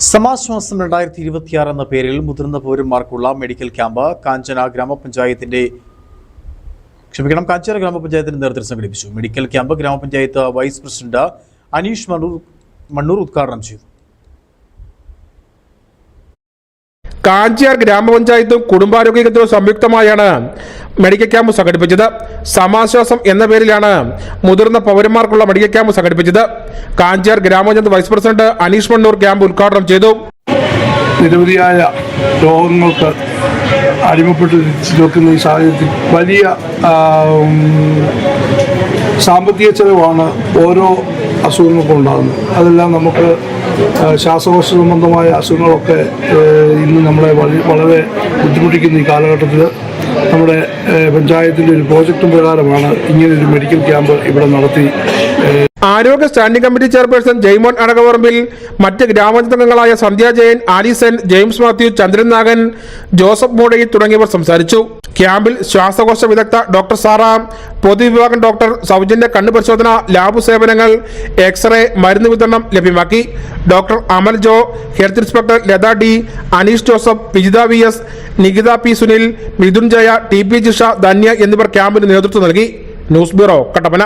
സമാശ്വാസം 2026 എന്ന പേരിൽ മുതിർന്ന പൗരന്മാർക്കുള്ള മെഡിക്കൽ ക്യാമ്പ് കാഞ്ചന ഗ്രാമപഞ്ചായത്തിന്റെ നേതൃത്വത്തിൽ സംഘടിപ്പിച്ചു. മെഡിക്കൽ ക്യാമ്പ് ഗ്രാമപഞ്ചായത്ത് വൈസ് പ്രസിഡന്റ് അനീഷ് മണ്ണൂർ ഉദ്ഘാടനം ചെയ്തു. കാഞ്ചിയാർ ഗ്രാമപഞ്ചായത്തും കുടുംബാരോഗ്യ കേന്ദ്രവും സംയുക്തമായാണ് മെഡിക്കൽ ക്യാമ്പ് സംഘടിപ്പിച്ചത്. സമാശ്വാസം എന്ന പേരിലാണ് മുതിർന്ന പൗരന്മാർക്കുള്ള മെഡിക്കൽ ക്യാമ്പ് സംഘടിപ്പിച്ചത്. കാഞ്ചിയാർ ഗ്രാമപഞ്ചായത്ത് vice president Anish Mannur camp ഉദ്ഘാടനം ചെയ്തു. നിരവധിയായ രോഗങ്ങൾക്ക് അടിമപ്പെട്ട് നിൽക്കുന്ന ഈ സാഹചര്യത്തിൽ വലിയ സാമ്പത്തിക ചെലവാണ് ഓരോ അസുഖങ്ങൾക്കും ഉണ്ടാകുന്നത്. അതെല്ലാം നമുക്ക് ശ്വാസകോശ സംബന്ധമായ അസുഖങ്ങളൊക്കെ ഇന്ന് നമ്മളെ വളരെ ബുദ്ധിമുട്ടിക്കുന്ന ഈ കാലഘട്ടത്തിൽ നമ്മുടെ പഞ്ചായത്തിൻ്റെ ഒരു പ്രോജക്റ്റ് പ്രകാരമാണ് ഇങ്ങനൊരു മെഡിക്കൽ ക്യാമ്പ് ഇവിടെ നടത്തി. ആരോഗ്യ സ്റ്റാൻഡിംഗ് കമ്മിറ്റി ചെയർപേഴ്സൺ ജയ്മോൻ അടകവർമ്പിൽ, മറ്റ് ഗ്രാമപഞ്ചായത്തംഗങ്ങളായ സന്ധ്യ ജയൻ, ആലിസൻ, ജെയിംസ് മാത്യു, ചന്ദ്രൻ നാഗൻ, ജോസഫ് മോഡി തുടങ്ങിയവർ സംസാരിച്ചു. ക്യാമ്പിൽ ശ്വാസകോശ വിദഗ്ധ ഡോക്ടർ സാറ, പൊതുവിഭാഗം ഡോക്ടർ, സൗജന്യ കണ്ണു പരിശോധന, ലാബ് സേവനങ്ങൾ, എക്സ്റേ, മരുന്ന് വിതരണം ലഭ്യമാക്കി. Doctor Amal Jo, health inspector Latha D, Aneesh Joseph, Vijitha V S, Nikitha P Sunil, Mithun Jaya, T P Jisha, Dhanya എന്നിവർ ക്യാമ്പിന് നേതൃത്വം നൽകി. News bureau, Kattappana.